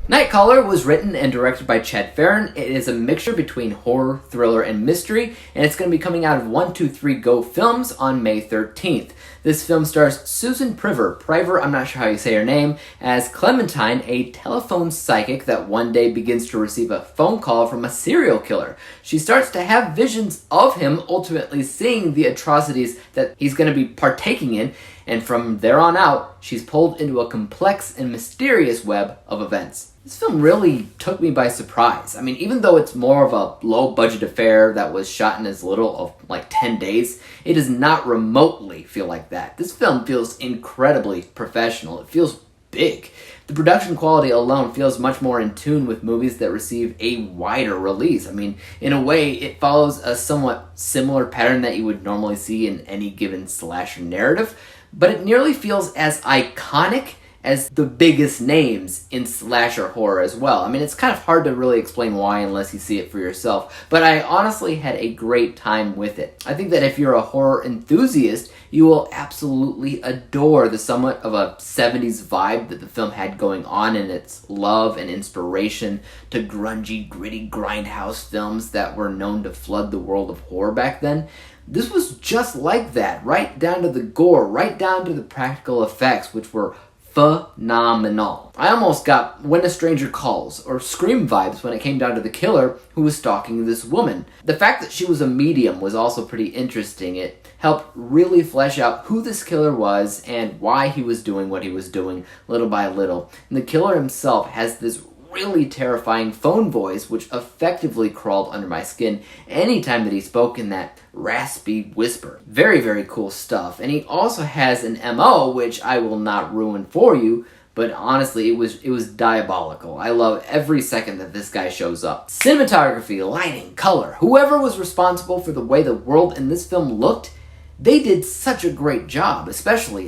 Nightcrawler was written and directed by Chad Farron. It is a mixture between horror, thriller, and mystery, and it's going to be coming out of 123 Go Films on May 13th. This film stars Susan Priver, I'm not sure how you say her name, as Clementine, a telephone psychic that one day begins to receive a phone call from a serial killer. She starts to have visions of him, ultimately seeing the atrocities that he's going to be partaking in, and from there on out, she's pulled into a complex and mysterious web of events. This film really took me by surprise. I mean, even though it's more of a low-budget affair that was shot in as little of like 10 days, it does not remotely feel like that. This film feels incredibly professional. It feels big. The production quality alone feels much more in tune with movies that receive a wider release. I mean, in a way, it follows a somewhat similar pattern that you would normally see in any given slasher narrative, but it nearly feels as iconic as the biggest names in slasher horror as well. I mean, it's kind of hard to really explain why unless you see it for yourself, but I honestly had a great time with it. I think that if you're a horror enthusiast, you will absolutely adore the somewhat of a 70s vibe that the film had going on in its love and inspiration to grungy, gritty grindhouse films that were known to flood the world of horror back then. This was just like that, right down to the gore, right down to the practical effects, which were phenomenal. I almost got When a Stranger Calls or Scream vibes when it came down to the killer who was stalking this woman. The fact that she was a medium was also pretty interesting. It helped really flesh out who this killer was and why he was doing what he was doing little by little. And the killer himself has this really terrifying phone voice which effectively crawled under my skin anytime that he spoke in that raspy whisper. Very, very cool stuff. And he also has an MO which I will not ruin for you, but honestly it was diabolical. I love every second that this guy shows up. Cinematography, lighting, color, whoever was responsible for the way the world in this film looked, they did such a great job, especially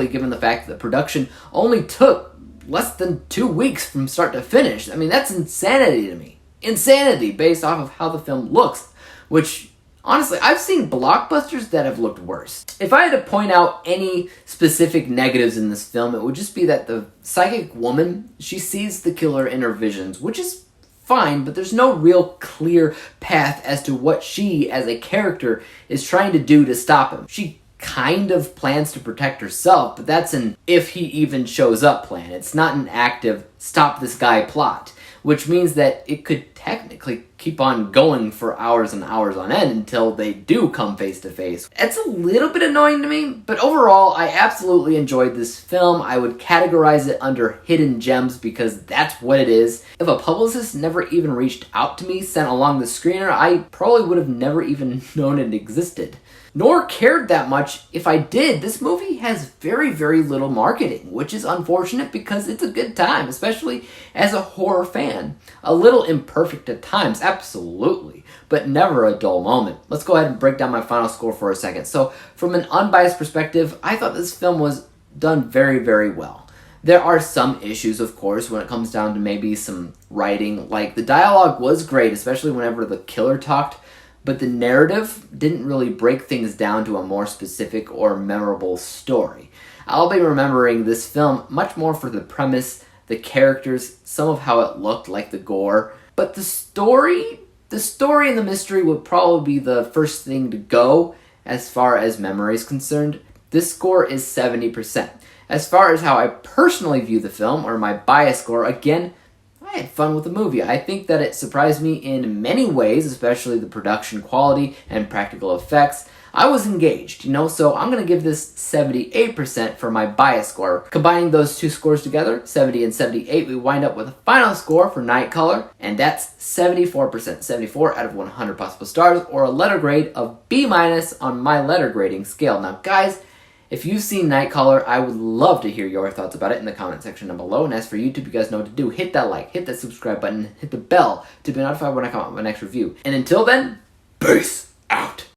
given the fact that the production only took less than 2 weeks from start to finish. I mean, that's insanity to me. Insanity based off of how the film looks, which, honestly, I've seen blockbusters that have looked worse. If I had to point out any specific negatives in this film, it would just be that the psychic woman, she sees the killer in her visions, which is fine, but there's no real clear path as to what she, as a character, is trying to do to stop him. She kind of plans to protect herself, but that's an if he even shows up plan. It's not an active stop this guy plot, which means that it could technically keep on going for hours and hours on end until they do come face to face. It's a little bit annoying to me, but overall I absolutely enjoyed this film. I would categorize it under hidden gems because that's what it is. If a publicist never even reached out to me, sent along the screener, I probably would have never even known it existed. Nor cared that much if I did. This movie has very, very little marketing, which is unfortunate because it's a good time, especially as a horror fan. A little imperfect at times, absolutely, but never a dull moment. Let's go ahead and break down my final score for a second. So, from an unbiased perspective, I thought this film was done very, very well. There are some issues, of course, when it comes down to maybe some writing. Like, the dialogue was great, especially whenever the killer talked, but the narrative didn't really break things down to a more specific or memorable story. I'll be remembering this film much more for the premise, the characters, some of how it looked, like the gore, but the story and the mystery would probably be the first thing to go as far as memory is concerned. This score is 70%. As far as how I personally view the film, or my bias score, again, I had fun with the movie. I think that it surprised me in many ways, especially the production quality and practical effects. I was engaged, so I'm going to give this 78% for my bias score. Combining those two scores together, 70 and 78, we wind up with a final score for Nightcrawler, and that's 74%, 74 out of 100 possible stars, or a letter grade of B- on my letter grading scale. Now, guys, if you've seen Nightcrawler, I would love to hear your thoughts about it in the comment section down below. And as for YouTube, you guys know what to do. Hit that like, hit that subscribe button, hit the bell to be notified when I come out with my next review. And until then, peace out.